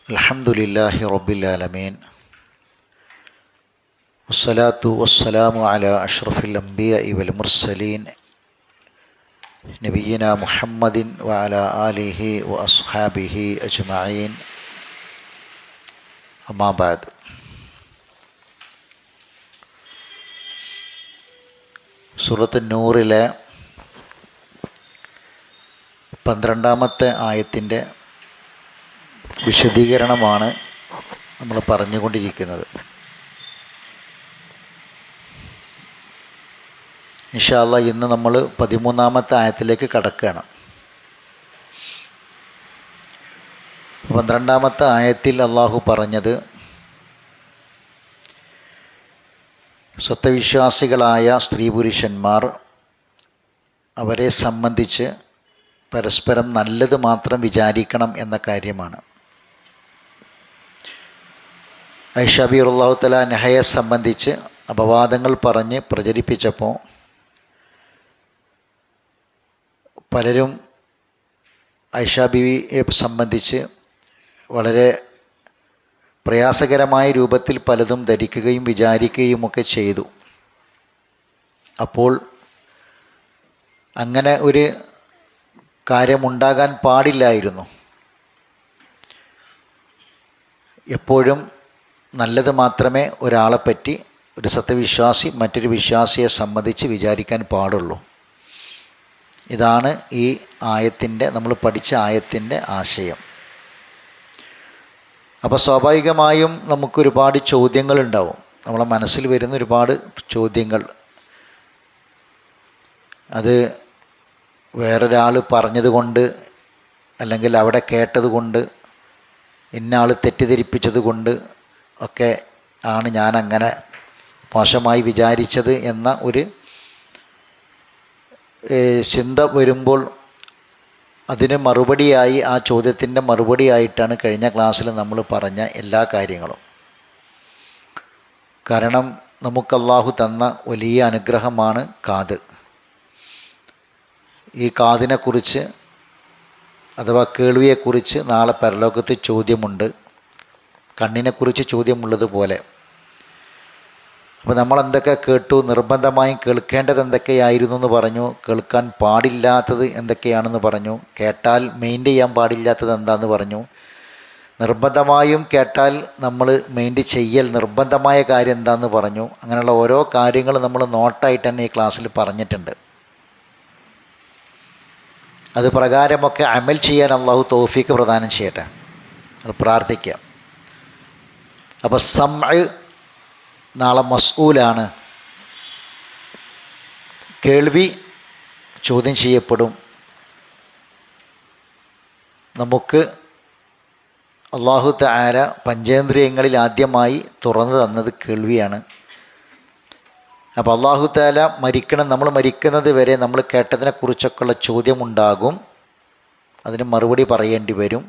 അൽഹംദുലില്ലാഹി റബ്ബിൽ ആലമീൻ വസ്സലാത്തു വസ്സലാമു അലാ അഷ്റഫിൽ അംബിയാഇ വൽ മുർസലീൻ നബിയ്യിനാ മുഹമ്മദിൻ വഅലാ ആലിഹി വഅസ്ഹാബിഹി അജ്മഈൻ അമ്മാ ബഅദ്. സൂറത്ത് നൂറിലെ 12-ാമത്തെ ആയത്തിൻ്റെ വിശദീകരണമാണ് നമ്മൾ പറഞ്ഞുകൊണ്ടിരിക്കുന്നത്. ഇൻഷാ അല്ലാഹ് ഇന്ന് നമ്മൾ 13-ാമത്തെ ആയത്തിലേക്ക് കടക്കുകയാണ്. 12-ാമത്തെ ആയത്തിൽ അള്ളാഹു പറഞ്ഞത്, സത്യവിശ്വാസികളായ സ്ത്രീ പുരുഷന്മാർ അവരെ സംബന്ധിച്ച് പരസ്പരം നല്ലത് മാത്രം വിചാരിക്കണം എന്ന കാര്യമാണ്. ആയിഷ റളിയല്ലാഹു തആല അൻഹയെ സംബന്ധിച്ച് അപവാദങ്ങൾ പറഞ്ഞ് പ്രചരിപ്പിച്ചപ്പോൾ പലരും ആയിഷ ബീവിയെ സംബന്ധിച്ച് വളരെ പ്രയാസകരമായ രൂപത്തിൽ പലതും ധരിക്കുകയും വിചാരിക്കുകയുമൊക്കെ ചെയ്തു. അപ്പോൾ അങ്ങനെ ഒരു കാര്യമുണ്ടാകാൻ പാടില്ലായിരുന്നു. എപ്പോഴും നല്ലത് മാത്രമേ ഒരാളെപ്പറ്റി ഒരു സത്യവിശ്വാസി മറ്റൊരു വിശ്വാസിയെ സംബന്ധിച്ച് വിചാരിക്കാൻ പാടുള്ളൂ. ഇതാണ് ഈ ആയത്തിൻ്റെ, നമ്മൾ പഠിച്ച ആയത്തിൻ്റെ ആശയം. അപ്പോൾ സ്വാഭാവികമായും നമുക്കൊരുപാട് ചോദ്യങ്ങളുണ്ടാവും, നമ്മളെ മനസ്സിൽ വരുന്ന ഒരുപാട് ചോദ്യങ്ങൾ. അത് വേറൊരാൾ പറഞ്ഞതുകൊണ്ട്, അല്ലെങ്കിൽ അവിടെ കേട്ടതുകൊണ്ട്, ഇന്നയാൾ തെറ്റിദ്ധരിപ്പിച്ചത് കൊണ്ട് ഒക്കെ ആണ് ഞാനങ്ങനെ മോശമായി വിചാരിച്ചത് എന്ന ഒരു ചിന്ത വരുമ്പോൾ അതിന് മറുപടിയായി, ആ ചോദ്യത്തിൻ്റെ മറുപടിയായിട്ടാണ് കഴിഞ്ഞ ക്ലാസ്സിൽ നമ്മൾ പറഞ്ഞ എല്ലാ കാര്യങ്ങളും. കാരണം നമുക്ക് അല്ലാഹു തന്ന വലിയ അനുഗ്രഹമാണ് കാത്. ഈ കാതിനെക്കുറിച്ച് അഥവാ കേൾവിയെക്കുറിച്ച് നാളെ പരലോകത്ത് ചോദ്യമുണ്ട്, കണ്ണിനെക്കുറിച്ച് ചോദ്യമുള്ളതുപോലെ. അപ്പോൾ നമ്മളെന്തൊക്കെ കേട്ടു, നിർബന്ധമായും കേൾക്കേണ്ടത് എന്തൊക്കെയായിരുന്നു എന്ന് പറഞ്ഞു, കേൾക്കാൻ പാടില്ലാത്തത് എന്തൊക്കെയാണെന്ന് പറഞ്ഞു, കേട്ടാൽ മെയിൻറ്റ് ചെയ്യാൻ പാടില്ലാത്തത് എന്താണെന്ന് പറഞ്ഞു, നിർബന്ധമായും കേട്ടാൽ നമ്മൾ മെയിൻറ്റ് ചെയ്യൽ നിർബന്ധമായ കാര്യം എന്താണെന്ന് പറഞ്ഞു. അങ്ങനെയുള്ള ഓരോ കാര്യങ്ങൾ നമ്മൾ നോട്ടായിട്ട് തന്നെ ഈ ക്ലാസ്സിൽ പറഞ്ഞിട്ടുണ്ട്. അത് പ്രകാരമൊക്കെ അമൽ ചെയ്യാൻ അള്ളാഹു തൗഫീക്ക് പ്രദാനം ചെയ്യട്ടെ, അത് പ്രാർത്ഥിക്കാം. അപ്പോൾ സമഅ് നാളെ മസ്ഊലാണ്, കേൾവി ചോദ്യം ചെയ്യപ്പെടും. നമുക്ക് അല്ലാഹു തആല പഞ്ചേന്ദ്രിയങ്ങളിൽ ആദ്യമായി തുറന്നു തന്നത് കേൾവിയാണ്. അപ്പോൾ അല്ലാഹു തആല നമ്മൾ മരിക്കുന്നത് വരെ നമ്മൾ കേട്ടതിനെക്കുറിച്ചൊക്കെയുള്ള ചോദ്യമുണ്ടാകും, അതിന് മറുപടി പറയേണ്ടി വരും.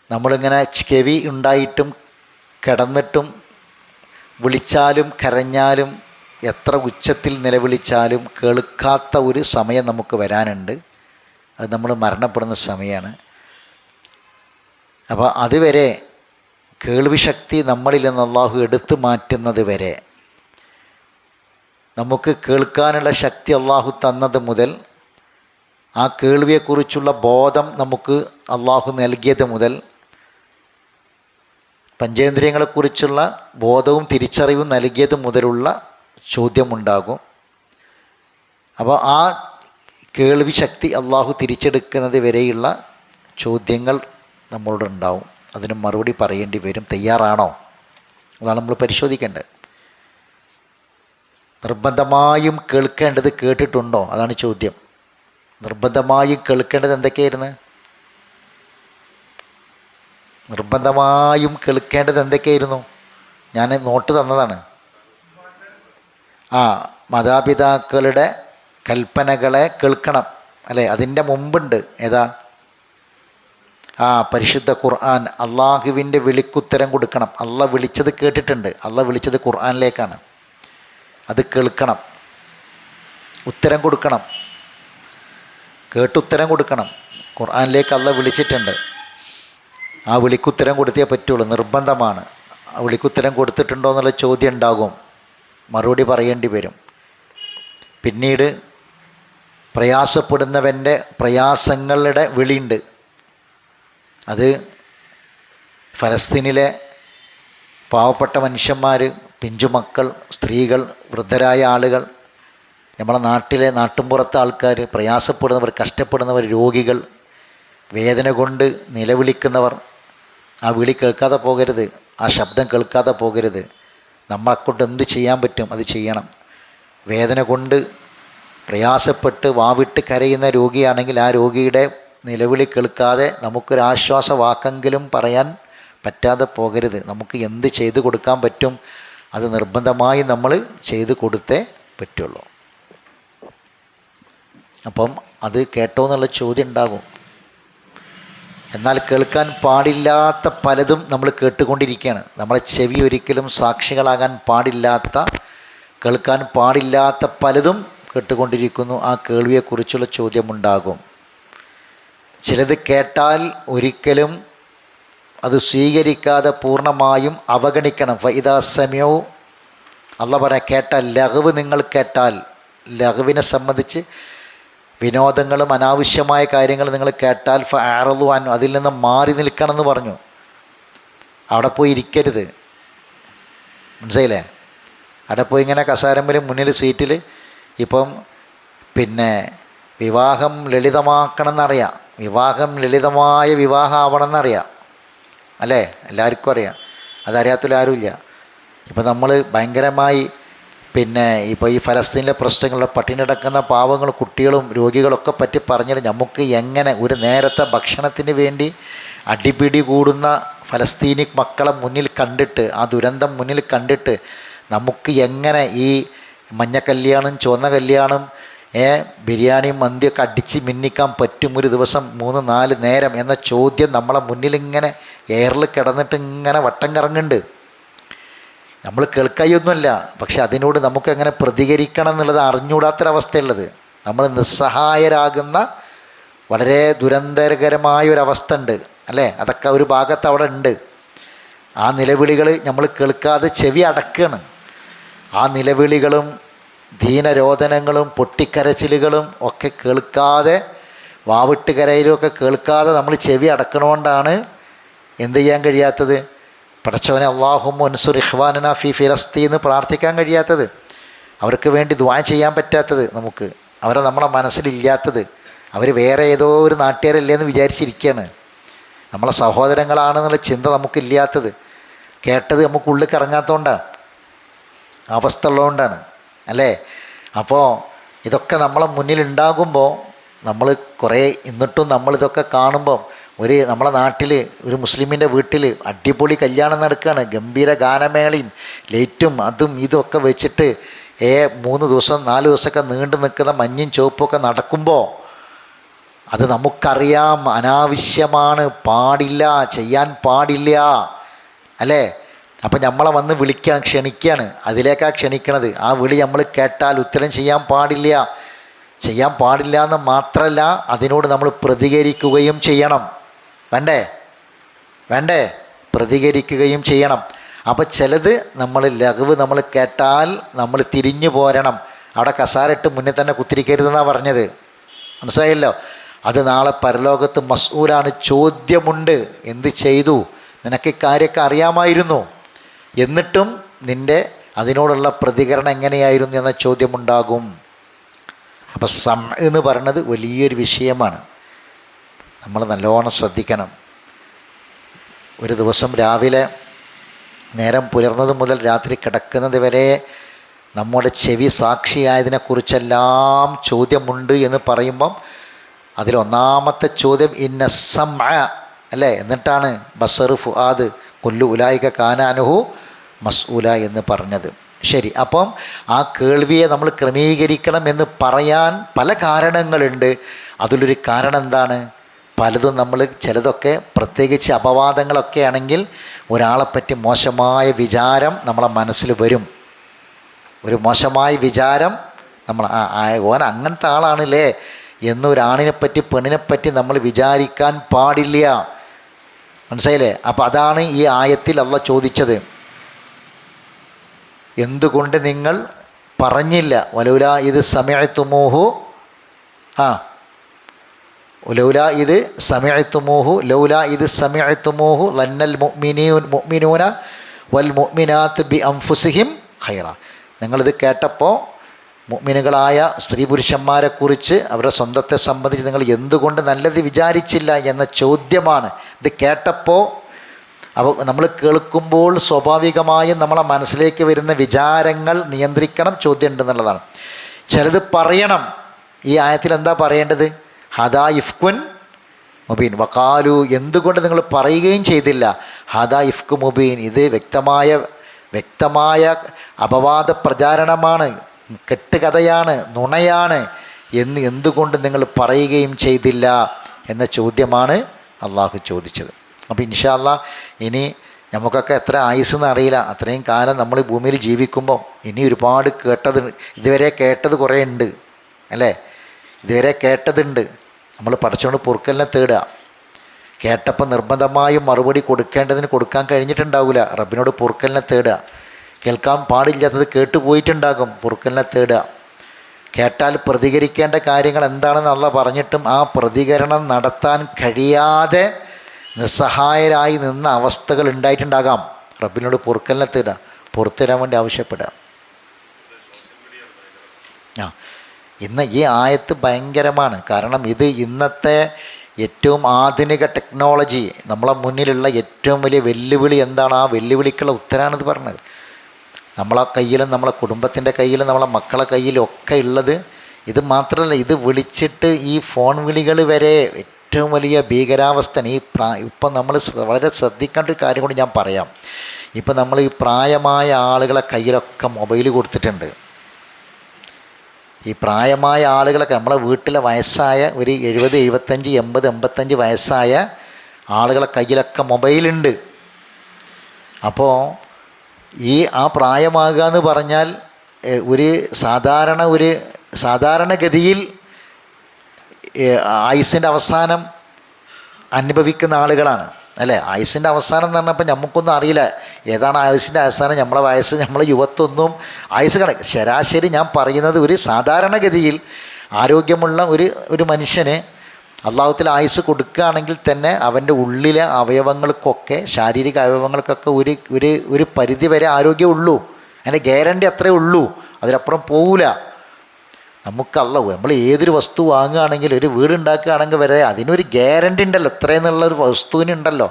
നമ്മളിങ്ങനെ ചെവി ഉണ്ടായിട്ടും കിടന്നിട്ടും വിളിച്ചാലും കരഞ്ഞാലും എത്ര ഉച്ചത്തിൽ നിലവിളിച്ചാലും കേൾക്കാത്ത ഒരു സമയം നമുക്ക് വരാനുണ്ട്. അത് നമ്മൾ മരണപ്പെടുന്ന സമയമാണ്. അപ്പോൾ അതുവരെ കേൾവി ശക്തി നമ്മളിൽ നിന്ന് അല്ലാഹു എടുത്തു മാറ്റുന്നത് വരെ, നമുക്ക് കേൾക്കാനുള്ള ശക്തി അല്ലാഹു തന്നത് മുതൽ, ആ കേൾവിയെക്കുറിച്ചുള്ള ബോധം നമുക്ക് അല്ലാഹു നൽകിയത് മുതൽ, പഞ്ചേന്ദ്രിയങ്ങളെക്കുറിച്ചുള്ള ബോധവും തിരിച്ചറിവും നൽകിയത് മുതലുള്ള ചോദ്യമുണ്ടാകും. അപ്പോൾ ആ കേൾവി ശക്തി അല്ലാഹു തിരിച്ചെടുക്കുന്നത് വരെയുള്ള ചോദ്യങ്ങൾ നമ്മളോടുണ്ടാവും. അതിന് മറുപടി പറയേണ്ടി വരും. തയ്യാറാണോ? അതാണ് നമ്മൾ പരിശോധിക്കേണ്ടത്. നിർബന്ധമായും കേൾക്കേണ്ടത് കേട്ടിട്ടുണ്ടോ? അതാണ് ചോദ്യം. നിർബന്ധമായും കേൾക്കേണ്ടത് എന്തൊക്കെയായിരുന്നു? നിർബന്ധമായും കേൾക്കേണ്ടത് എന്തൊക്കെയായിരുന്നു? ഞാൻ നോട്ട് തന്നതാണ്. മാതാപിതാക്കളുടെ കൽപ്പനകളെ കേൾക്കണം, അല്ലേ? അതിൻ്റെ മുമ്പുണ്ട് ഏതാ? പരിശുദ്ധ ഖുർആൻ. അള്ളാഹുവിൻ്റെ വിളിക്കുത്തരം കൊടുക്കണം. അള്ളാഹ് വിളിച്ചത് കേട്ടിട്ടുണ്ട്. അള്ളാഹ് വിളിച്ചത് ഖുർആനിലേക്കാണ്. അത് കേൾക്കണം, ഉത്തരം കൊടുക്കണം. കേട്ടുത്തരം കൊടുക്കണം. ഖുർആനിലേക്ക് അള്ളാഹ് വിളിച്ചിട്ടുണ്ട്. ആ വിളിക്കുത്തരം കൊടുത്തേ പറ്റുള്ളൂ, നിർബന്ധമാണ്. ആ വിളിക്കുത്തരം കൊടുത്തിട്ടുണ്ടോ എന്നുള്ള ചോദ്യം ഉണ്ടാകും, മറുപടി പറയേണ്ടി വരും. പിന്നീട് പ്രയാസപ്പെടുന്നവൻ്റെ പ്രയാസങ്ങളുടെ വിളിയുണ്ട്. അത് ഫലസ്തീനിലെ പാവപ്പെട്ട മനുഷ്യന്മാർ, പിഞ്ചുമക്കൾ, സ്ത്രീകൾ, വൃദ്ധരായ ആളുകൾ, നമ്മളെ നാട്ടിലെ നാട്ടുമ്പുറത്തെ ആൾക്കാർ, പ്രയാസപ്പെടുന്നവർ, കഷ്ടപ്പെടുന്നവർ, രോഗികൾ, വേദന കൊണ്ട് നിലവിളിക്കുന്നവർ, ആ വിളി കേൾക്കാതെ പോകരുത്, ആ ശബ്ദം കേൾക്കാതെ പോകരുത്. നമ്മളെക്കൊണ്ട് എന്ത് ചെയ്യാൻ പറ്റും അത് ചെയ്യണം. വേദന കൊണ്ട് പ്രയാസപ്പെട്ട് വാവിട്ട് കരയുന്ന രോഗിയാണെങ്കിൽ ആ രോഗിയുടെ നിലവിളി കേൾക്കാതെ നമുക്കൊരാശ്വാസ വാക്കെങ്കിലും പറയാൻ പറ്റാതെ പോകരുത്. നമുക്ക് എന്ത് ചെയ്തു കൊടുക്കാൻ പറ്റും അത് നിർബന്ധമായി നമ്മൾ ചെയ്തു കൊടുത്തേ പറ്റുള്ളൂ. അപ്പം അത് കേട്ടോ എന്നുള്ള ചോദ്യം ഉണ്ടാകും. എന്നാൽ കേൾക്കാൻ പാടില്ലാത്ത പലതും നമ്മൾ കേട്ടുകൊണ്ടിരിക്കുകയാണ്. നമ്മളെ ചെവി ഒരിക്കലും സാക്ഷികളാകാൻ പാടില്ലാത്ത, കേൾക്കാൻ പാടില്ലാത്ത പലതും കേട്ടുകൊണ്ടിരിക്കുന്നു. ആ കേൾവിയെക്കുറിച്ചുള്ള ചോദ്യമുണ്ടാകും. ചിലത് കേട്ടാൽ ഒരിക്കലും അത് സ്വീകരിക്കാതെ പൂർണ്ണമായും അവഗണിക്കണം. ഫഇദാ സമിഉ, അല്ലാഹ് പറയാ, കേട്ടാൽ ലഹവ്, നിങ്ങൾ കേട്ടാൽ, ലഹവിനെ സംബന്ധിച്ച് വിനോദങ്ങളും അനാവശ്യമായ കാര്യങ്ങൾ നിങ്ങൾ കേട്ടാൽ ഫഅറളു അൻഹു, അതിൽ നിന്ന് മാറി നിൽക്കണമെന്ന് പറഞ്ഞു. അവിടെ പോയി ഇരിക്കരുത്, മനസ്സിലായില്ലേ? അവിടെ പോയി ഇങ്ങനെ കസാരമ്പലും മുന്നിൽ സീറ്റിൽ, ഇപ്പം പിന്നെ വിവാഹം ലളിതമാക്കണം എന്നറിയാം, വിവാഹം ലളിതമായ വിവാഹം ആവണമെന്നറിയാം, അല്ലേ? എല്ലാവർക്കും അറിയാം. അതറിയാത്തതിൽ ആരുമില്ല. ഇപ്പം നമ്മൾ ഭയങ്കരമായി പിന്നെ ഇപ്പോൾ ഈ ഫലസ്തീനിലെ പ്രശ്നങ്ങളുടെ പട്ടിണി കിടക്കുന്ന പാവങ്ങൾ, കുട്ടികളും രോഗികളൊക്കെ പറ്റി പറഞ്ഞാൽ നമുക്ക് എങ്ങനെ ഒരു നേരത്തെ ഭക്ഷണത്തിന് വേണ്ടി അടിപിടി കൂടുന്ന ഫലസ്തീനി മക്കളെ മുന്നിൽ കണ്ടിട്ട്, ആ ദുരന്തം മുന്നിൽ കണ്ടിട്ട് നമുക്ക് എങ്ങനെ ഈ മഞ്ഞ കല്യാണം, ചുവന്ന കല്യാണം, ബിരിയാണിയും മന്തിയൊക്കെ അടിച്ച് മിന്നിക്കാൻ പറ്റും ഒരു ദിവസം 3-4 നേരം എന്ന ചോദ്യം നമ്മളെ മുന്നിലിങ്ങനെ എയറിൽ കിടന്നിട്ട് ഇങ്ങനെ വട്ടം കറങ്ങുന്നുണ്ട്. നമ്മൾ കേൾക്കായൊന്നുമല്ല, പക്ഷെ അതിനോട് നമുക്കെങ്ങനെ പ്രതികരിക്കണം എന്നുള്ളത് അറിഞ്ഞൂടാത്തൊരവസ്ഥയുള്ളത്. നമ്മൾ നിസ്സഹായരാകുന്ന വളരെ ദുരന്തകരമായൊരവസ്ഥ ഉണ്ട്, അല്ലേ? അതൊക്കെ ഒരു ഭാഗത്ത് അവിടെ ഉണ്ട്. ആ നിലവിളികൾ നമ്മൾ കേൾക്കാതെ ചെവി അടക്കുകയാണ്. ആ നിലവിളികളും ദീനരോധനങ്ങളും പൊട്ടിക്കരച്ചിലുകളും ഒക്കെ കേൾക്കാതെ, വാവിട്ട് കരയിലുമൊക്കെ കേൾക്കാതെ നമ്മൾ ചെവി അടക്കണോണ്ടാണ് എന്ത് ചെയ്യാൻ കഴിയാത്തത്? പടച്ചവനെ അല്ലാഹുമ്മ ഉൻസുർ ഇഖ്വാനനാ ഫി ഫിലസ്തീൻ എന്ന് പ്രാർത്ഥിക്കാൻ കഴിയാത്തത്, അവർക്ക് വേണ്ടി ദുആ ചെയ്യാൻ പറ്റാത്തത്, നമുക്ക് അവരെ നമ്മളെ മനസ്സിലില്ലാത്തത്, അവർ വേറെ ഏതോ ഒരു നാട്ടുകാരല്ലേ എന്ന് വിചാരിച്ചിരിക്കുകയാണ്, നമ്മളെ സഹോദരങ്ങളാണെന്നുള്ള ചിന്ത നമുക്കില്ലാത്തത്, കേട്ടത് നമുക്ക് ഉള്ളിൽ കറങ്ങാത്തതുകൊണ്ടാണ്, അവസ്ഥ ഉള്ളതുകൊണ്ടാണ്, അല്ലേ? അപ്പോൾ ഇതൊക്കെ നമ്മളെ മുന്നിലുണ്ടാകുമ്പോൾ നമ്മൾ കുറേ, എന്നിട്ടും നമ്മളിതൊക്കെ കാണുമ്പം നമ്മളെ നാട്ടിൽ ഒരു മുസ്ലിമിൻ്റെ വീട്ടിൽ അടിപൊളി കല്യാണം നടക്കുകയാണ്, ഗംഭീര ഗാനമേളയും ലൈറ്റും അതും ഇതൊക്കെ വെച്ചിട്ട് 3 ദിവസം 4 ദിവസമൊക്കെ നീണ്ടു നിൽക്കുന്ന മഞ്ഞും ചുവപ്പൊക്കെ നടക്കുമ്പോൾ അത് നമുക്കറിയാം അനാവശ്യമാണ്, പാടില്ല, ചെയ്യാൻ പാടില്ല, അല്ലേ? അപ്പം നമ്മളെ വന്ന് വിളിക്കാൻ ക്ഷണിക്കുകയാണ്, അതിലേക്കാണ് ക്ഷണിക്കണത്. ആ വിളി നമ്മൾ കേട്ടാൽ ഉത്തരം ചെയ്യാൻ പാടില്ല എന്ന് മാത്രമല്ല, അതിനോട് നമ്മൾ പ്രതികരിക്കുകയും ചെയ്യണം. വേണ്ടേ? പ്രതികരിക്കുകയും ചെയ്യണം. അപ്പോൾ ചിലത് നമ്മൾ ലഘവ് നമ്മൾ കേട്ടാൽ നമ്മൾ തിരിഞ്ഞു പോരണം. അവിടെ കസാരട്ട് മുന്നേ തന്നെ കുത്തിരിക്കരുതെന്നാണ് പറഞ്ഞത്, മനസ്സിലായല്ലോ? അത് നാളെ പരലോകത്ത് മസ്ഊലാണ്, ചോദ്യമുണ്ട്. എന്ത് ചെയ്തു? നിനക്ക് കാര്യമൊക്കെ അറിയാമായിരുന്നു, എന്നിട്ടും നിൻ്റെ അതിനോടുള്ള പ്രതികരണം എങ്ങനെയായിരുന്നു എന്ന ചോദ്യമുണ്ടാകും. അപ്പോൾ എന്ന് പറയുന്നത് വലിയൊരു വിഷയമാണ്, നമ്മൾ നല്ലോണം ശ്രദ്ധിക്കണം. ഒരു ദിവസം രാവിലെ നേരം പുലർന്നത് മുതൽ രാത്രി കിടക്കുന്നത് വരെ നമ്മുടെ ചെവി സാക്ഷിയായതിനെക്കുറിച്ചെല്ലാം ചോദ്യമുണ്ട് എന്ന് പറയുമ്പം അതിലൊന്നാമത്തെ ചോദ്യം ഇന്ന സമഅ, അല്ലേ? എന്നിട്ടാണ് ബസർ ഫുആദ് കുല്ലു ഉലായിക കാനാനുഹു മസ്ഊല എന്ന് പറഞ്ഞത്. ശരി, അപ്പം ആ കേൾവിയെ നമ്മൾ ക്രമീകരിക്കണം എന്ന് പറയാൻ പല കാരണങ്ങളുണ്ട്. അതിലൊരു കാരണം എന്താണ്? പലതും നമ്മൾ ചിലതൊക്കെ പ്രത്യേകിച്ച് അപവാദങ്ങളൊക്കെ ആണെങ്കിൽ ഒരാളെപ്പറ്റി മോശമായ വിചാരം നമ്മളെ മനസ്സിൽ വരും. ഒരു മോശമായ വിചാരം നമ്മൾ ഓൻ അങ്ങനത്തെ ആളാണല്ലേ എന്നൊരാണിനെപ്പറ്റി പെണ്ണിനെപ്പറ്റി നമ്മൾ വിചാരിക്കാൻ പാടില്ല. മനസ്സിലായില്ലേ? അപ്പോൾ അതാണ് ഈ ആയത്തിൽ അള്ളാഹ് ചോദിച്ചത്. എന്തുകൊണ്ട് നിങ്ങൾ പറഞ്ഞില്ല? വലൗലാ ഇത് സമയത്തുമോഹു ലൗലാ ഇത് സമയത്തുമോഹു ലൗലാ ഇത് സമയത്തുമോഹു ലന്നൽ മുഅ്മിനൂന വൽ മുഅ്മിനാത്ത് ബി അൻഫുസിഹിം ഖൈറ. നിങ്ങളിത് കേട്ടപ്പോൾ മുഅ്മിനുകളായ സ്ത്രീ പുരുഷന്മാരെക്കുറിച്ച് അവരുടെ സ്വന്തത്തെ സംബന്ധിച്ച് നിങ്ങൾ എന്തുകൊണ്ട് നല്ലത് വിചാരിച്ചില്ല എന്ന ചോദ്യമാണ്. ഇത് കേട്ടപ്പോൾ അപ്പോൾ നമ്മൾ കേൾക്കുമ്പോൾ സ്വാഭാവികമായും നമ്മളെ മനസ്സിലേക്ക് വരുന്ന വിചാരങ്ങൾ നിയന്ത്രിക്കണം, ചോദ്യം ഉണ്ടെന്നുള്ളതാണ്. ചിലത് പറയണം. ഈ ആയത്തിൽ എന്താ പറയേണ്ടത്? ഹദാ ഇഫ്കുൻ മുബീൻ വഖാലു, എന്തുകൊണ്ട് നിങ്ങൾ പറയുകയും ചെയ്തില്ല? ഹദാ ഇഫ്കു മുബീൻ, ഇത് വ്യക്തമായ അപവാദ പ്രചാരണമാണ്, കെട്ടുകഥയാണ്, നുണയാണ് എന്ന് എന്തുകൊണ്ട് നിങ്ങൾ പറയുകയും ചെയ്തില്ല എന്ന ചോദ്യമാണ് അള്ളാഹു ചോദിച്ചത്. അപ്പോൾ ഇൻഷാ അല്ലാഹ് ഇനി നമുക്കൊക്കെ എത്ര ആയുസ്സെന്ന് അറിയില്ല, അത്രയും കാലം നമ്മൾ ഭൂമിയിൽ ജീവിക്കുമ്പോൾ ഇനി ഒരുപാട് ഇതുവരെ കേട്ടത് കുറേ ഉണ്ട് അല്ലേ? ഇതുവരെ കേട്ടതുണ്ട്. നമ്മൾ പഠിച്ചുകൊണ്ട് പൊറുക്കലിനെ തേടുക. കേട്ടപ്പോൾ നിർബന്ധമായും മറുപടി കൊടുക്കാൻ കഴിഞ്ഞിട്ടുണ്ടാവില്ല. റബ്ബിനോട് പൊറുക്കലിനെ തേടുക. കേൾക്കാൻ പാടില്ലാത്തത് കേട്ടുപോയിട്ടുണ്ടാകും, പൊറുക്കലിനെ തേടുക. കേട്ടാൽ പ്രതികരിക്കേണ്ട കാര്യങ്ങൾ എന്താണെന്ന് അള്ളാഹ് പറഞ്ഞിട്ടും ആ പ്രതികരണം നടത്താൻ കഴിയാതെ നിസ്സഹായരായി നിന്ന അവസ്ഥകൾ ഉണ്ടായിട്ടുണ്ടാകാം. റബ്ബിനോട് പൊറുക്കലിനെ തേടുക, പുറത്തുതരാൻ വേണ്ടി ആവശ്യപ്പെടുക. ഇന്ന് ഈ ആയത്ത് ഭയങ്കരമാണ്. കാരണം ഇത് ഇന്നത്തെ ഏറ്റവും ആധുനിക ടെക്നോളജി, നമ്മളെ മുന്നിലുള്ള ഏറ്റവും വലിയ വെല്ലുവിളി എന്താണ്? ആ വെല്ലുവിളിക്കുള്ള ഉത്തരമാണിത് പറഞ്ഞത്. നമ്മളെ കയ്യിലും നമ്മളെ കുടുംബത്തിൻ്റെ കയ്യിലും നമ്മളെ മക്കളെ കയ്യിലും ഒക്കെ ഉള്ളത് ഇത് മാത്രമല്ല, ഇത് വിളിച്ചിട്ട് ഈ ഫോൺ വിളികൾ വരെ ഏറ്റവും വലിയ ഭീകരാവസ്ഥ. ഇപ്പം നമ്മൾ വളരെ ശ്രദ്ധിക്കേണ്ട ഒരു കാര്യം കൂടി ഞാൻ പറയാം. ഇപ്പം നമ്മൾ ഈ പ്രായമായ ആളുകളെ കയ്യിലൊക്കെ മൊബൈൽ കൊടുത്തിട്ടുണ്ട്. ഈ പ്രായമായ ആളുകളൊക്കെ നമ്മളെ വീട്ടിലെ വയസ്സായ ഒരു 70, 75, 80, 85 വയസ്സായ ആളുകളെ കയ്യിലൊക്കെ മൊബൈലുണ്ട്. അപ്പോൾ ആ പ്രായമാകുക എന്ന് പറഞ്ഞാൽ ഒരു സാധാരണഗതിയിൽ ആയുസ്സിൻ്റെ അവസാനം അനുഭവിക്കുന്ന ആളുകളാണ് അല്ലേ? ആയുസ്സിൻ്റെ അവസാനം എന്ന് പറഞ്ഞപ്പോൾ നമുക്കൊന്നും അറിയില്ല ഏതാണ് ആയുസ്സിൻ്റെ അവസാനം. നമ്മളെ വയസ്സ്, നമ്മളെ യുവത്വമൊന്നും ആയുസ് ശരാശരി ഞാൻ പറയുന്നത് ഒരു സാധാരണഗതിയിൽ ആരോഗ്യമുള്ള ഒരു മനുഷ്യന് അള്ളാഹുവിൽ ആയുസ് കൊടുക്കുകയാണെങ്കിൽ തന്നെ അവൻ്റെ ഉള്ളിലെ അവയവങ്ങൾക്കൊക്കെ, ശാരീരിക അവയവങ്ങൾക്കൊക്കെ ഒരു പരിധി വരെ ആരോഗ്യമുള്ളൂ. അതിൻ്റെ ഗ്യാരണ്ടി അത്രയേ ഉള്ളൂ, അതിനപ്പുറം പോവില്ല. നമ്മൾ ഏതൊരു വസ്തു വാങ്ങുകയാണെങ്കിൽ, ഒരു വീടുണ്ടാക്കുകയാണെങ്കിൽ വരെ അതിനൊരു ഗ്യാരണ്ടി ഉണ്ടല്ലോ, ഇത്രയെന്നുള്ളൊരു വസ്തുവിനുണ്ടല്ലോ.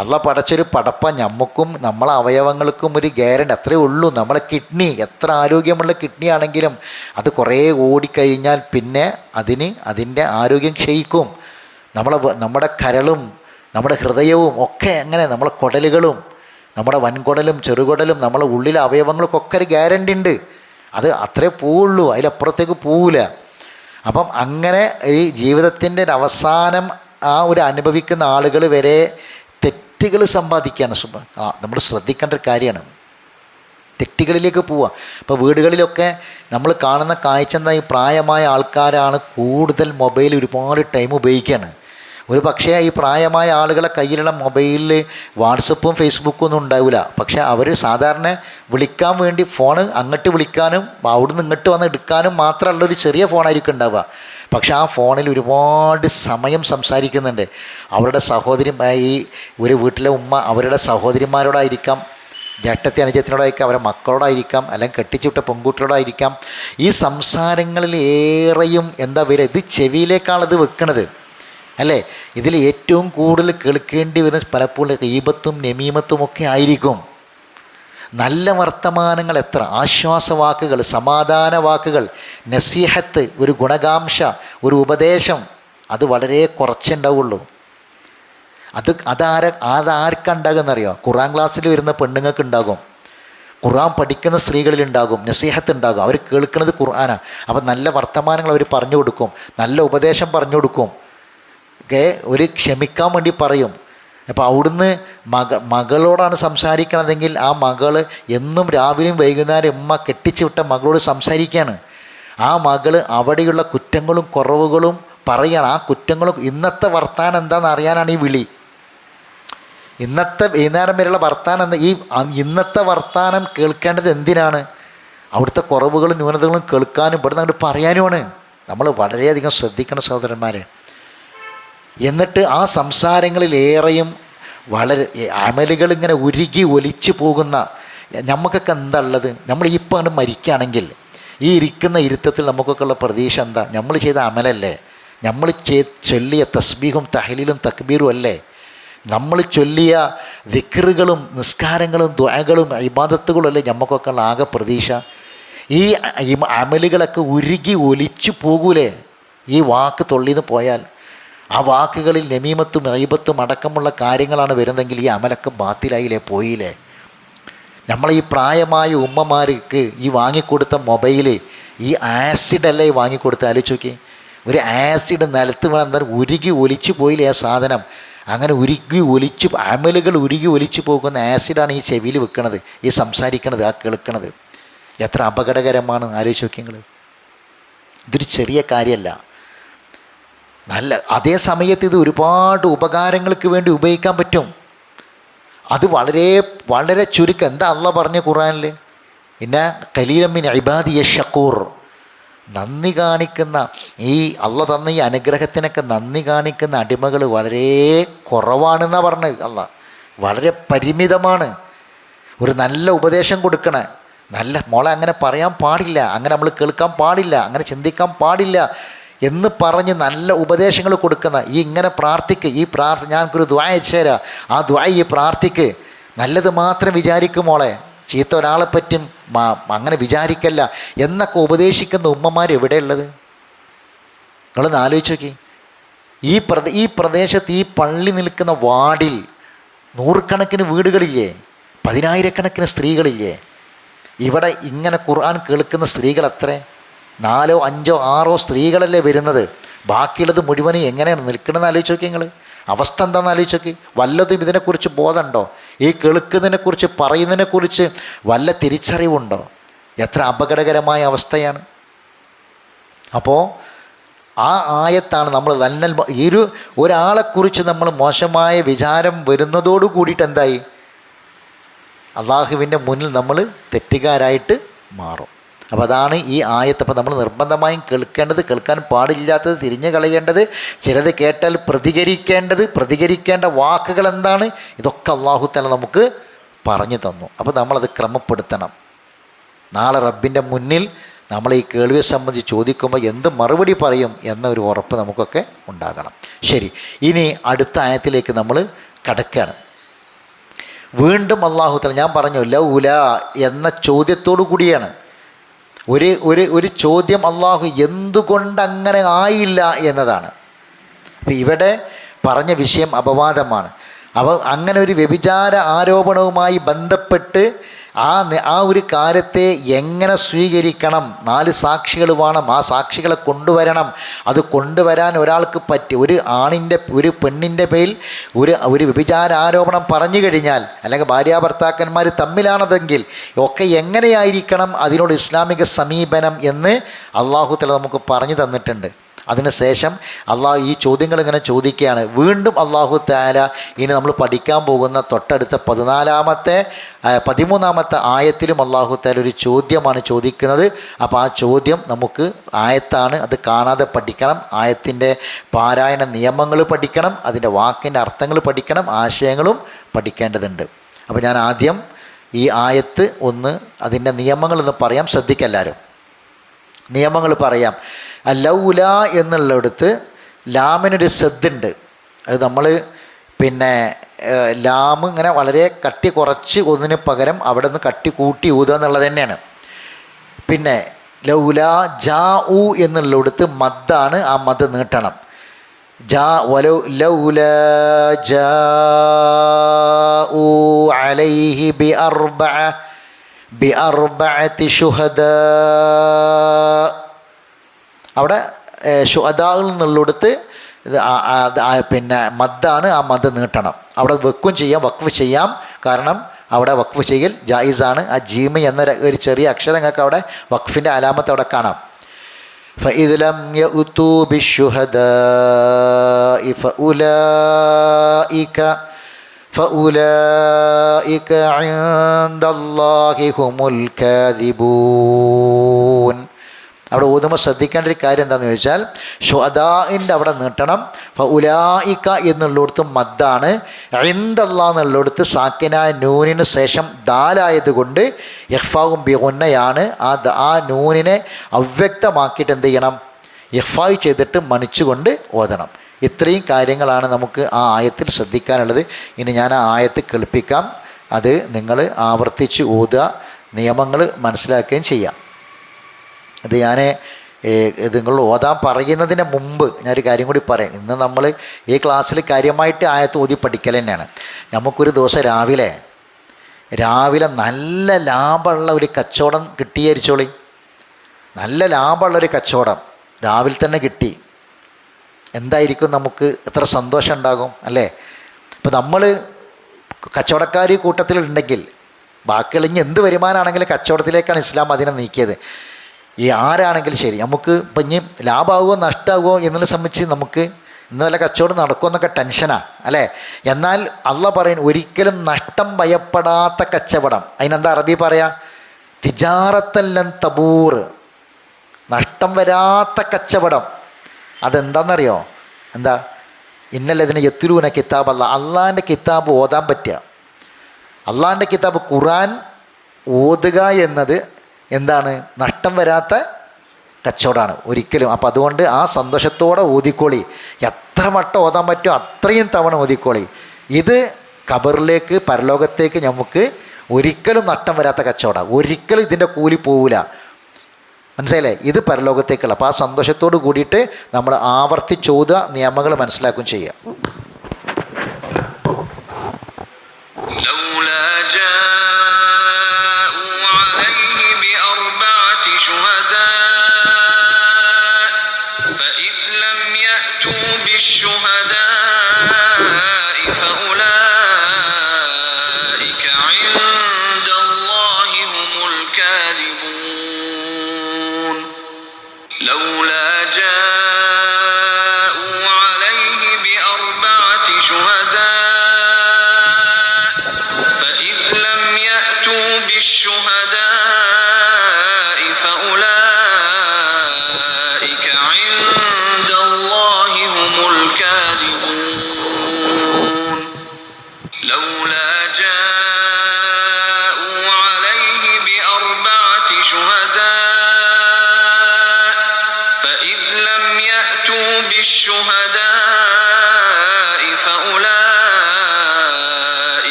അള്ളാഹ് പടച്ചൊരു പടപ്പ നമുക്കും നമ്മളെ അവയവങ്ങൾക്കും ഒരു ഗ്യാരണ്ടി അത്രയേ ഉള്ളൂ. നമ്മളെ കിഡ്നി, എത്ര ആരോഗ്യമുള്ള കിഡ്നി ആണെങ്കിലും അത് കുറേ ഓടിക്കഴിഞ്ഞാൽ പിന്നെ അതിൻ്റെ ആരോഗ്യം ക്ഷയിക്കും. നമ്മുടെ കരളും നമ്മുടെ ഹൃദയവും ഒക്കെ അങ്ങനെ, നമ്മളെ കുടലുകളും നമ്മുടെ വൻകുടലും ചെറുകുടലും നമ്മളെ ഉള്ളിലെ അവയവങ്ങൾക്കൊക്കെ ഒരു ഗ്യാരണ്ടി ഉണ്ട്. അത് അത്രേ പോവുള്ളൂ, അതിലപ്പുറത്തേക്ക് പോവില്ല. അപ്പം അങ്ങനെ ഈ ജീവിതത്തിൻ്റെ ഒരു അവസാനം ഒരു അനുഭവിക്കുന്ന ആളുകൾ വരെ തെറ്റുകൾ സമ്പാദിക്കുകയാണ്. നമ്മൾ ശ്രദ്ധിക്കേണ്ട ഒരു കാര്യമാണ്, തെറ്റുകളിലേക്ക് പോവുക. ഇപ്പോൾ വീടുകളിലൊക്കെ നമ്മൾ കാണുന്ന കാഴ്ച എന്താ? ഈ പ്രായമായ ആൾക്കാരാണ് കൂടുതൽ മൊബൈൽ ഒരുപാട് ടൈം ഉപയോഗിക്കുകയാണ്. ഒരു പക്ഷേ ഈ പ്രായമായ ആളുകളെ കയ്യിലുള്ള മൊബൈലിൽ വാട്സപ്പും ഫേസ്ബുക്കും ഒന്നും ഉണ്ടാവില്ല. പക്ഷേ അവർ സാധാരണ വിളിക്കാൻ വേണ്ടി ഫോൺ അങ്ങോട്ട് വിളിക്കാനും അവിടുന്ന് ഇങ്ങോട്ട് വന്ന് എടുക്കാനും മാത്രമുള്ളൊരു ചെറിയ ഫോണായിരിക്കും ഉണ്ടാവുക. പക്ഷേ ആ ഫോണിൽ ഒരുപാട് സമയം സംസാരിക്കുന്നുണ്ട്. അവരുടെ ഈ ഒരു വീട്ടിലെ ഉമ്മ അവരുടെ സഹോദരിമാരോടായിരിക്കാം, ജേഷ്ഠത്തി അനുജത്തിനോടായിരിക്കാം, അവരുടെ മക്കളോടായിരിക്കാം, അല്ലെങ്കിൽ കെട്ടിച്ചുവിട്ട പെൺകുട്ടികളോടായിരിക്കാം. ഈ സംസാരങ്ങളിൽ ഏറെയും എന്താ വരിക? ഇത് ചെവിയിലേക്കാണത് വെക്കണത് അല്ലേ? ഇതിൽ ഏറ്റവും കൂടുതൽ കേൾക്കേണ്ടി വരുന്ന പലപ്പോഴും ഗീബത്തും നമീമത്തും ഒക്കെ ആയിരിക്കും. നല്ല വർത്തമാനങ്ങൾ എത്ര, ആശ്വാസവാക്കുകൾ, സമാധാന വാക്കുകൾ, നസീഹത്ത്, ഒരു ഗുണകാംക്ഷ, ഒരു ഉപദേശം, അത് വളരെ കുറച്ചേ ഉണ്ടാവുള്ളൂ. അതാർക്കുണ്ടാകുമെന്നറിയോ? ഖുർആൻ ക്ലാസ്സിൽ വരുന്ന പെണ്ണുങ്ങൾക്ക് ഉണ്ടാകും, ഖുർആൻ പഠിക്കുന്ന സ്ത്രീകളിലുണ്ടാകും, നസീഹത്ത് ഉണ്ടാകും. അവർ കേൾക്കുന്നത് ഖുർആനാണ്. അപ്പം നല്ല വർത്തമാനങ്ങൾ അവർ പറഞ്ഞു കൊടുക്കും, നല്ല ഉപദേശം പറഞ്ഞു കൊടുക്കും, ഒരു ക്ഷമിക്കാൻ വേണ്ടി പറയും. അപ്പോൾ അവിടുന്ന് മകളോടാണ് സംസാരിക്കണതെങ്കിൽ ആ മകൾ എന്നും രാവിലെയും വൈകുന്നേരം ഉമ്മ കെട്ടിച്ചു വിട്ട മകളോട് സംസാരിക്കുകയാണ്. ആ മകള് അവിടെയുള്ള കുറ്റങ്ങളും കുറവുകളും പറയണം. ആ കുറ്റങ്ങളും ഇന്നത്തെ വർത്താനം എന്താണെന്ന് അറിയാനാണ് ഈ വിളി. ഇന്നത്തെ വൈകുന്നേരം വരെയുള്ള വർത്താനം എന്താ? ഈ ഇന്നത്തെ വർത്താനം കേൾക്കേണ്ടത് എന്തിനാണ്? അവിടുത്തെ കുറവുകളും ന്യൂനതകളും കേൾക്കാനും ഇവിടുന്ന് അങ്ങോട്ട് പറയാനുമാണ്. നമ്മൾ വളരെയധികം ശ്രദ്ധിക്കണം സഹോദരന്മാരെ. എന്നിട്ട് ആ സംസാരങ്ങളിലേറെയും വളരെ അമലുകൾ ഇങ്ങനെ ഉരുകി ഒലിച്ചു പോകുന്ന നമുക്കൊക്കെ എന്താ ഉള്ളത്? നമ്മൾ ഇപ്പോൾ അങ്ങോട്ട് മരിക്കുകയാണെങ്കിൽ ഈ ഇരിക്കുന്ന ഇരുത്തത്തിൽ നമുക്കൊക്കെ ഉള്ള പ്രതീക്ഷ എന്താ? നമ്മൾ ചെയ്ത അമലല്ലേ? നമ്മൾ ചൊല്ലിയ തസ്ബീഹും തഹ്ലീലും തക്ബീറും അല്ലേ? നമ്മൾ ചൊല്ലിയ ദിക്റുകളും നിസ്കാരങ്ങളും ദുആകളും ഇബാദത്തുകളും അല്ലേ നമുക്കൊക്കെ ഉള്ള ആകെ പ്രതീക്ഷ? ഈ അമലുകളൊക്കെ ഉരുകി ഒലിച്ചു പോകൂലേ ഈ വാക്ക് തൊള്ളിന്ന് പോയാൽ? ആ വാക്കുകളിൽ നമീമത്തും ഗൈബത്തും അടക്കമുള്ള കാര്യങ്ങളാണ് വരുന്നതെങ്കിൽ ഈ അമലൊക്കെ ബാത്തിലായില്ലേ, പോയില്ലേ? നമ്മളെ ഈ പ്രായമായ ഉമ്മമാർക്ക് ഈ വാങ്ങിക്കൊടുത്ത മൊബൈൽ ഈ ആസിഡല്ലേ വാങ്ങിക്കൊടുത്ത? ആലോചിച്ച് നോക്കി. ഒരു ആസിഡ് നിലത്ത് വേണം എന്തായാലും ഉരുകി ഒലിച്ചു പോയില്ലേ ആ സാധനം? അങ്ങനെ ഉരുകി ഒലിച്ചു അമലുകൾ ഉരുകി ഒലിച്ചു പോകുന്ന ആസിഡാണ് ഈ ചെവിയിൽ വെക്കണത്, ഈ സംസാരിക്കണത്, ആ കേൾക്കണത്. എത്ര അപകടകരമാണ് ആലോചിച്ച് നോക്കി നിങ്ങൾ. ഇതൊരു ചെറിയ കാര്യമല്ല. നല്ല അതേ സമയത്ത് ഇത് ഒരുപാട് ഉപകാരങ്ങൾക്ക് വേണ്ടി ഉപയോഗിക്കാൻ പറ്റും. അത് വളരെ വളരെ ചുരുക്കം. എന്താ അള്ളാഹ് പറഞ്ഞ ഖുർആനിൽ? ഇന്ന ഖലീലൻ മിൻ ഇബാദിയ ഷക്കൂർ. നന്ദി കാണിക്കുന്ന ഈ അള്ളാഹ് തന്ന ഈ അനുഗ്രഹത്തിനൊക്കെ നന്ദി കാണിക്കുന്ന അടിമകൾ വളരെ കുറവാണെന്നാണ് പറഞ്ഞത് അള്ളാഹ്. വളരെ പരിമിതമാണ്. ഒരു നല്ല ഉപദേശം കൊടുക്കണേ, നല്ല മോളെ അങ്ങനെ പറയാൻ പാടില്ല, അങ്ങനെ നമ്മൾ കേൾക്കാൻ പാടില്ല, അങ്ങനെ ചിന്തിക്കാൻ പാടില്ല എന്ന് പറഞ്ഞ് നല്ല ഉപദേശങ്ങൾ കൊടുക്കുന്ന ഈ ഇങ്ങനെ പ്രാർത്ഥിക്ക്, ഈ ഞാനൊരു ദുആ അയച്ചുതരാം, ആ ദുആ ഈ പ്രാർത്ഥിക്ക്, നല്ലത് മാത്രം വിചാരിക്കും മോളെ, ചീത്ത ഒരാളെപ്പറ്റും അങ്ങനെ വിചാരിക്കല്ല എന്നൊക്കെ ഉപദേശിക്കുന്ന ഉമ്മമാർ എവിടെയുള്ളത്? നിങ്ങളൊന്ന് ആലോചിച്ച് നോക്കി. ഈ പ്രദേശത്ത് ഈ പള്ളി നിൽക്കുന്ന വാർഡിൽ നൂറുകണക്കിന് വീടുകളില്ലേ, പതിനായിരക്കണക്കിന് സ്ത്രീകളില്ലേ? ഇവിടെ ഇങ്ങനെ ഖുർആൻ കേൾക്കുന്ന സ്ത്രീകൾ എത്ര? 4, 5, 6 സ്ത്രീകളല്ലേ വരുന്നത്. ബാക്കിയുള്ളത് മുഴുവനും എങ്ങനെയാണ് നിൽക്കണമെന്ന് ആലോചിച്ച് നോക്കി നിങ്ങൾ. അവസ്ഥ എന്താണെന്ന് ആലോചിച്ച് നോക്കി. വല്ലതും ഇതിനെക്കുറിച്ച് ബോധമുണ്ടോ? ഈ കേൾക്കുന്നതിനെക്കുറിച്ച് പറയുന്നതിനെക്കുറിച്ച് വല്ല തിരിച്ചറിവുണ്ടോ? എത്ര അപകടകരമായ അവസ്ഥയാണ്. അപ്പോൾ ആ ആയത്താണ് നമ്മൾ നന്നൽ ഈ ഒരാളെക്കുറിച്ച് നമ്മൾ മോശമായ വിചാരം വരുന്നതോടു കൂടിയിട്ട് എന്തായി? അള്ളാഹുവിൻ്റെ മുന്നിൽ നമ്മൾ തെറ്റുകാരായിട്ട് മാറും. അപ്പോൾ അതാണ് ഈ ആയത്ത്. അപ്പോൾ നമ്മൾ നിർബന്ധമായും കേൾക്കേണ്ടത്, കേൾക്കാൻ പാടില്ലാത്തത് തിരിഞ്ഞു കളയേണ്ടത്, ചിലത് കേട്ടാൽ പ്രതികരിക്കേണ്ട വാക്കുകൾ എന്താണ്, ഇതൊക്കെ അള്ളാഹു തആല നമുക്ക് പറഞ്ഞു തന്നു. അപ്പോൾ നമ്മളത് ക്രമപ്പെടുത്തണം. നാളെ റബ്ബിൻ്റെ മുന്നിൽ നമ്മൾ ഈ കേൾവിയെ സംബന്ധിച്ച് ചോദിക്കുമ്പോൾ എന്ത് മറുപടി പറയും എന്നൊരു ഉറപ്പ് നമുക്കൊക്കെ ഉണ്ടാകണം. ശരി, ഇനി അടുത്ത ആയത്തിലേക്ക് നമ്മൾ കടക്കുകയാണ്. വീണ്ടും അള്ളാഹു തആല ഞാൻ പറഞ്ഞു ലൗല എന്ന ചോദ്യത്തോടു കൂടിയാണ്. ഒരു ചോദ്യം അള്ളാഹു എന്തുകൊണ്ട് അങ്ങനെ ആയില്ല എന്നതാണ്. അപ്പം ഇവിടെ പറഞ്ഞ വിഷയം അപവാദമാണ്. അങ്ങനെ ഒരു വ്യഭിചാര ആരോപണവുമായി ബന്ധപ്പെട്ട് ആ ഒരു കാര്യത്തെ എങ്ങനെ സ്വീകരിക്കണം? 4 സാക്ഷികൾ വേണം. ആ സാക്ഷികളെ കൊണ്ടുവരണം. അത് കൊണ്ടുവരാൻ ഒരാൾക്ക് ഒരു പെണ്ണിൻ്റെ പേരിൽ ഒരു വ്യഭിചാര ആരോപണം പറഞ്ഞു കഴിഞ്ഞാൽ, അല്ലെങ്കിൽ ഭാര്യാഭർത്താക്കന്മാർ തമ്മിലാണതെങ്കിൽ ഒക്കെ എങ്ങനെയായിരിക്കണം അതിനോട് ഇസ്ലാമിക സമീപനം എന്ന് അള്ളാഹു തആല നമുക്ക് പറഞ്ഞു തന്നിട്ടുണ്ട്. അതിനുശേഷം അള്ളാഹു ഈ ചോദ്യങ്ങൾ ഇങ്ങനെ ചോദിക്കുകയാണ്. വീണ്ടും അള്ളാഹു തആല ഇനി നമ്മൾ പഠിക്കാൻ പോകുന്ന തൊട്ടടുത്ത 13-ാമത്തെ ആയത്തിലും അള്ളാഹു തആല ഒരു ചോദ്യമാണ് ചോദിക്കുന്നത്. അപ്പോൾ ആ ചോദ്യം നമുക്ക് ആയത്താണ്, അത് കാണാതെ പഠിക്കണം. ആയത്തിൻ്റെ പാരായണ നിയമങ്ങൾ പഠിക്കണം, അതിൻ്റെ വാക്കിൻ്റെ അർത്ഥങ്ങൾ പഠിക്കണം, ആശയങ്ങളും പഠിക്കേണ്ടതുണ്ട്. അപ്പോൾ ഞാൻ ആദ്യം ഈ ആയത്ത് അതിൻ്റെ നിയമങ്ങളൊന്ന് പറയാം. ശ്രദ്ധിക്കെല്ലാവരും. നിയമങ്ങൾ പറയാം. ലൗല എന്നുള്ളിടത്ത് ലാമിനൊരു സദ്ദുണ്ട്. അത് നമ്മൾ ലാം ഇങ്ങനെ വളരെ കട്ടി കുറച്ച് ഒന്നിന് പകരം അവിടെ നിന്ന് കട്ടി കൂട്ടി ഊതുക എന്നുള്ളത് തന്നെയാണ്. പിന്നെ ലൗല ജാ ഉ എന്നുള്ളിടത്ത് മദ്ദാണ്, ആ മദ് നീട്ടണം. ലൗല ജാ ഉ അലൈഹി ബിഅർബഅതി ശുഹദാ. അവിടെ ശുഹദാ എന്നുള്ളിടത്ത് മദ്ദാണ്, ആ മദ് നീട്ടണം. അവിടെ വഖഫ് ചെയ്യാം. കാരണം അവിടെ വഖഫ് ചെയ്യൽ ജായിസാണ്. ആ ജീമി എന്ന ഒരു ചെറിയ അക്ഷരങ്ങൾക്ക് അവിടെ വഖഫിൻ്റെ അലാമത്ത് അവിടെ കാണാം. فإذ لم يأتوا بالشهداء فأولئك عند الله هم الكاذبون. അവിടെ ഓതുമ്പോൾ ശ്രദ്ധിക്കേണ്ട ഒരു കാര്യം എന്താണെന്ന് ചോദിച്ചാൽ ഷുഹദാഇൻ്റെ അവിടെ നീട്ടണം. ഫഉലായിക എന്നുള്ളിടത്ത് മദ്ദാണ്. ഇൻദല്ലാഹ് എന്നുള്ളിടത്ത് സാക്കിനായ നൂനിന് ശേഷം ദാലായതുകൊണ്ട് ഇഖ്ഫാഉം ബിഗുന്നയാണ്. ആ നൂനിനെ അവ്യക്തമാക്കിയിട്ട് എന്ത് ചെയ്യണം? ഇഖ്ഫായ് ചെയ്തിട്ട് മണിച്ചുകൊണ്ട് ഓതണം. ഇത്രയും കാര്യങ്ങളാണ് നമുക്ക് ആ ആയത്തിൽ ശ്രദ്ധിക്കാനുള്ളത്. ഇനി ഞാൻ ആ ആയത്ത് കേൾപ്പിക്കാം. അത് നിങ്ങൾ ആവർത്തിച്ച് ഓതുക, നിയമങ്ങൾ മനസ്സിലാക്കുകയും ചെയ്യാം. അത് ഞാൻ നിങ്ങൾ ഓതാൻ പറയുന്നതിന് മുമ്പ് ഞാനൊരു കാര്യം കൂടി പറയാം. ഇന്ന് നമ്മൾ ഈ ക്ലാസ്സിൽ കാര്യമായിട്ട് ആയത്ത് ഓതി പഠിക്കൽ തന്നെയാണ്. നമുക്കൊരു ദിവസം രാവിലെ നല്ല ലാഭമുള്ള ഒരു കച്ചവടം കിട്ടിയായിരിച്ചോളി. നല്ല ലാഭമുള്ളൊരു കച്ചവടം രാവിലെ തന്നെ കിട്ടി. എന്തായിരിക്കും നമുക്ക് എത്ര സന്തോഷം ഉണ്ടാകും അല്ലേ? ഇപ്പോൾ നമ്മൾ കച്ചവടക്കാർ കൂട്ടത്തിലുണ്ടെങ്കിൽ ബാക്കിയുള്ള ഇനി എന്ത് വരുമാനമാണെങ്കിലും കച്ചവടത്തിലേക്കാണ് ഇസ്ലാം അതിനെ നീക്കിയത്. ഈ ആരാണെങ്കിലും ശരി, നമുക്ക് ഇപ്പം ഇനി ലാഭമാകുമോ നഷ്ടമാകുമോ എന്നതിനെ സംബന്ധിച്ച് നമുക്ക് ഇന്ന് വല്ല കച്ചവടം നടക്കുമെന്നൊക്കെ ടെൻഷനാണ് അല്ലേ? എന്നാൽ അള്ളാഹ് പറയും ഒരിക്കലും നഷ്ടം ഭയപ്പെടാത്ത കച്ചവടം. അതിനെന്താ അറബി പറയാ? തിജാറത്തല്ലൻ തബൂർ. നഷ്ടം വരാത്ത കച്ചവടം. അതെന്താണെന്നറിയോ? എന്താ? ഇന്നല്ലതിന് യത്ലൂന കിതാബ് അല്ലാ. അള്ളാഹിൻ്റെ കിതാബ് ഓതാൻ പറ്റുക, അള്ളാഹിൻ്റെ കിതാബ് ഖുർആൻ ഓതുക എന്നത് എന്താണ്? നഷ്ടം വരാത്ത കച്ചവടമാണ് ഒരിക്കലും. അപ്പോൾ അതുകൊണ്ട് ആ സന്തോഷത്തോടെ ഓതിക്കോളി. എത്ര മട്ടം ഓതാൻ പറ്റുമോ അത്രയും തവണ ഓതിക്കോളി. ഇത് ഖബറിലേക്ക് പരലോകത്തേക്ക് നമുക്ക് ഒരിക്കലും നഷ്ടം വരാത്ത കച്ചവടമാണ്. ഒരിക്കലും ഇതിൻ്റെ കൂലി പോവില്ല. മനസ്സിലായില്ലേ? ഇത് പരലോകത്തേക്കുള്ള. അപ്പോൾ ആ സന്തോഷത്തോട് കൂടിയിട്ട് നമ്മൾ ആവർത്തിച്ചോതുക, നിയമങ്ങൾ മനസ്സിലാക്കുകയും ചെയ്യുക.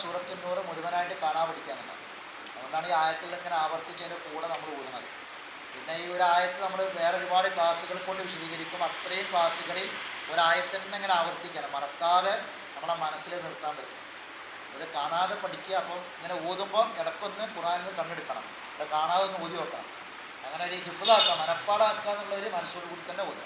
സൂറത്തുൻ നൂർ മുഴുവനായിട്ട് കാണാൻ പഠിക്കാനുള്ളത്. അതുകൊണ്ടാണ് ഈ ആയത്തിൽ ഇങ്ങനെ ആവർത്തിച്ചതിൻ്റെ കൂടെ നമ്മൾ ഊതുന്നത്. പിന്നെ ഈ ഒരു ആയത്ത് നമ്മൾ വേറെ ഒരുപാട് ക്ലാസ്സുകൾ കൊണ്ട് വിശദീകരിക്കും. അത്രയും ക്ലാസ്സുകളിൽ ഒരായത്തന്നെ ഇങ്ങനെ ആവർത്തിക്കണം, മറക്കാതെ നമ്മളെ മനസ്സിൽ നിർത്താൻ പറ്റും. ഇത് കാണാതെ പഠിക്കുക. അപ്പം ഇങ്ങനെ ഊതുമ്പം ഇടയ്ക്കൊന്ന് ഖുർആനിൽ നിന്ന് കണ്ണെടുക്കണം, ഇവിടെ കാണാതെ ഒന്ന് ഊതി വെക്കണം. അങ്ങനെ ഒരു ഹിഫ്ളാക്കുക, മനപ്പാടാക്കുക എന്നുള്ളൊരു മനസ്സോട് കൂടി തന്നെ ഊതുക.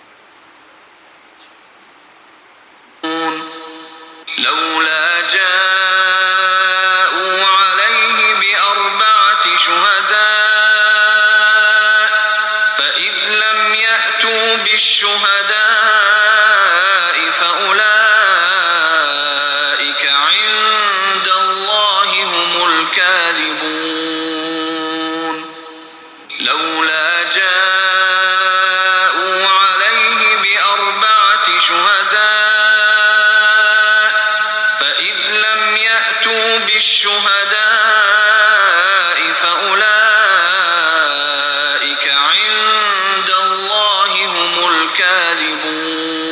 شهداء بالشهداء فأولئك عند الله هم الكاذبون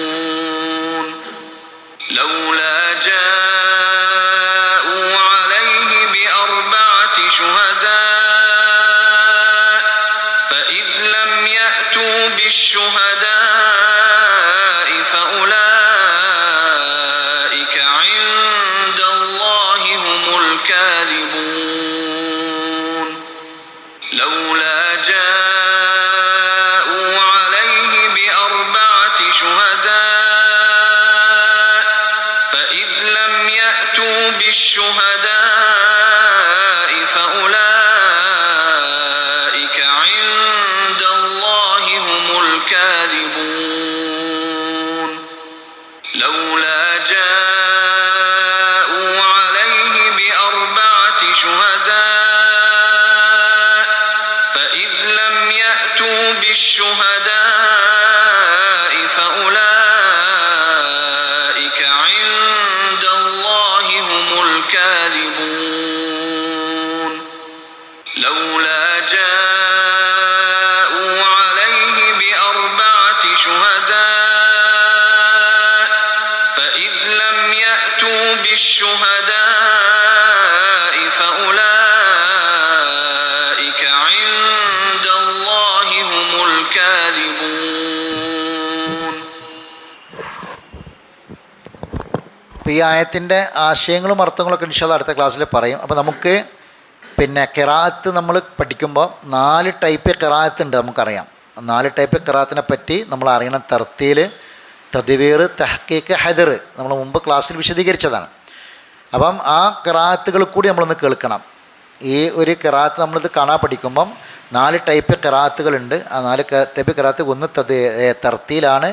لولا جاءوا عليه بأربعة شهداء فإذ لم يأتوا بالشهداء فأولئك عند الله هم الكاذبون لولا جاءوا عليه بأربعة شهداء فإذ لم يأتوا بالشهداء فأولئك عند الله هم الكاذبون لولا جاءوا عليه بأربعة شهداء فإذ لم يأتوا بالشهداء فأولئك عند الله هم الكاذبون لولا جاءوا عليه بأربعة شهداء فإذ لم يأتوا بالشهداء فأولئك عند الله هم الكاذبون. അപ്പോൾ ഈ ആയത്തിൻ്റെ ആശയങ്ങളും അർത്ഥങ്ങളൊക്കെ ഇൻഷാല്ലാ അടുത്ത ക്ലാസ്സിൽ പറയും. അപ്പോൾ നമുക്ക് പിന്നെ ഖിറാഅത്ത് നമ്മൾ പഠിക്കുമ്പോൾ 4 ടൈപ്പ് ഖിറാഅത്ത് ഉണ്ട് നമുക്കറിയാം. 4 ടൈപ്പ് ഖിറാഅത്തിനെ പറ്റി നമ്മൾ അറിയണം. തർത്തീൽ, തദ്വീർ, തഹ്ഖീഖ്, ഹദർ നമ്മൾ മുമ്പ് ക്ലാസ്സിൽ വിശദീകരിച്ചതാണ്. അപ്പം ആ ഖിറാഅത്തുകൾ കൂടി നമ്മളൊന്ന് കേൾക്കണം. ഈ ഒരു ഖിറാഅത്ത് നമ്മളിത് കാണാൻ പഠിക്കുമ്പം 4 ടൈപ്പ് ഖിറാഅത്തുകളുണ്ട്. ആ 4 ടൈപ്പ് ഖിറാഅത്ത് 1 തർത്തീലാണ്,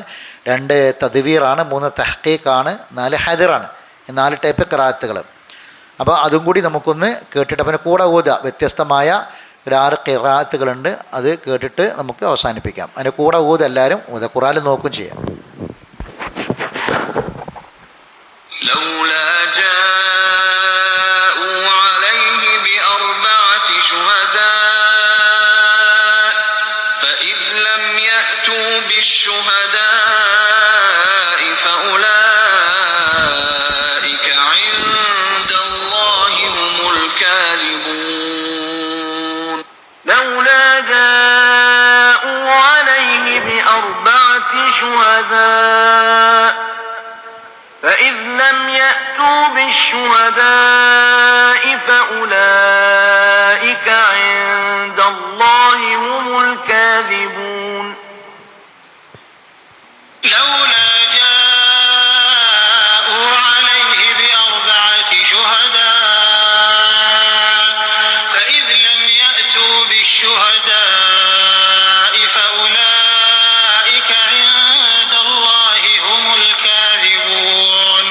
2 തദ്വീറാണ്, 3 തഹ്ഖീഖാണ്, 4 ഹദറാണ്. ഈ 4 ടൈപ്പ് ഖിറാഅത്തുകൾ. അപ്പോൾ അതും കൂടി നമുക്കൊന്ന് കേട്ടിട്ട് പിന്നെ കൂടെ ഓതുക. വ്യത്യസ്തമായ ഒരു 6 ഖിറാഅത്തുകളുണ്ട്. അത് കേട്ടിട്ട് നമുക്ക് അവസാനിപ്പിക്കാം. അതിൻ്റെ കൂടെ ഓത് എല്ലാവരും ഓതുക. ഖുർആനിൽ നോക്കും ചെയ്യാം. لولا جاءوا عليه بأربعة شهداء فإذ لم يأتوا بالشهداء فأولئك عند الله هم الكاذبون لولا جاءوا عليه بأربعة شهداء فإذ لم يأتوا بالشهداء فأولئك عند الله هم الكاذبون لولا جاءوا عليه بأربعة شهداء فإذ لم يأتوا بالشهداء فأولئك عند الله هم الكاذبون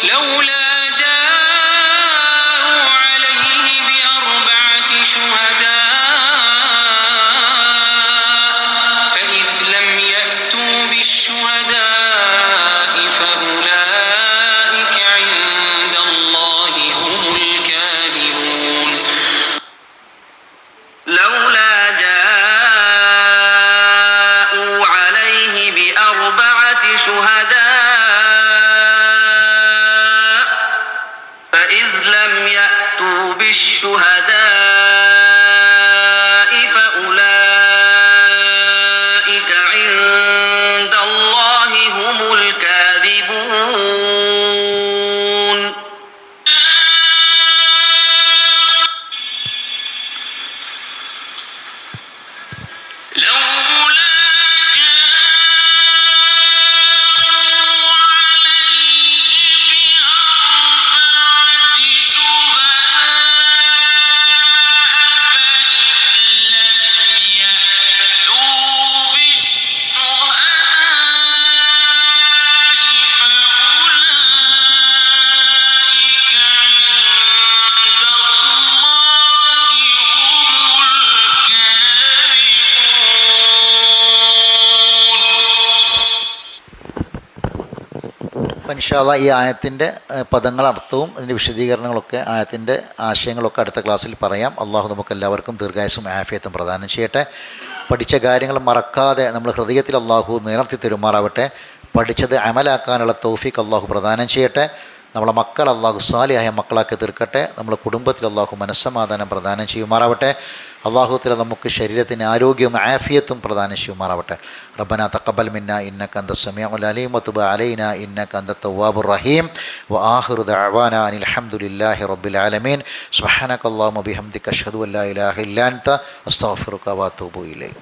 لولا جاءوا عليه بأربعة شهداء فإذ لم يأتوا بالشهداء فأولئك عند الله هم الكاذبون لولا جاءوا عليه بأربعة شهداء فإذ لم يأتوا بالشهداء فأولئك عند الله هم الكاذبون لولا جاءوا عليه بأربعة شهداء ഇൻഷാ അല്ലാഹ് ഈ ആയത്തിൻ്റെ പദങ്ങൾ അർത്ഥവും അതിൻ്റെ വിശദീകരണങ്ങളൊക്കെ ആയത്തിൻ്റെ ആശയങ്ങളൊക്കെ അടുത്ത ക്ലാസ്സിൽ പറയാം. അള്ളാഹു നമുക്ക് എല്ലാവർക്കും ദീർഘായുസ്സും ആഫിയത്തും പ്രദാനം ചെയ്യട്ടെ. പഠിച്ച കാര്യങ്ങൾ മറക്കാതെ നമ്മൾ ഹൃദയത്തിൽ അള്ളാഹു നിലർത്തി തരുമാറാവട്ടെ. പഠിച്ചത് അമലാക്കാനുള്ള തൗഫീഖ് അള്ളാഹു പ്രദാനം ചെയ്യട്ടെ. നമ്മളെ മക്കൾ അള്ളാഹു സ്വാലിഹായ മക്കളാക്കി തീർക്കട്ടെ. നമ്മളെ കുടുംബത്തിൽ അള്ളാഹു മനസ്സമാധാനം പ്രദാനം ചെയ്യുമാറാവട്ടെ. അള്ളാഹുത്തിലെ നമുക്ക് ശരീരത്തിന് ആരോഗ്യവും ആഫിയത്തും പ്രദാനം ചെയ്യുമാറാവട്ടെ. റബ്ബനാ തഖബ്ബൽ മിന്നാ ഇന്നക അന്ത സമീഉൽ അലീം വതുബ് അലൈനാ ഇന്നക അന്ത തവ്വാബുർ റഹീം വആഖിറു ദഅവാനാ അനിൽ ഹംദുലില്ലാഹി റബ്ബിൽ ആലമീൻ. സുബ്ഹാനക അല്ലാഹുമ്മ ബിഹംദിക അഷ്ഹദു അൻ ലാ ഇലാഹ ഇല്ലാ അൻത അസ്തഗ്ഫിറുക വഅതൂബു ഇലൈക്.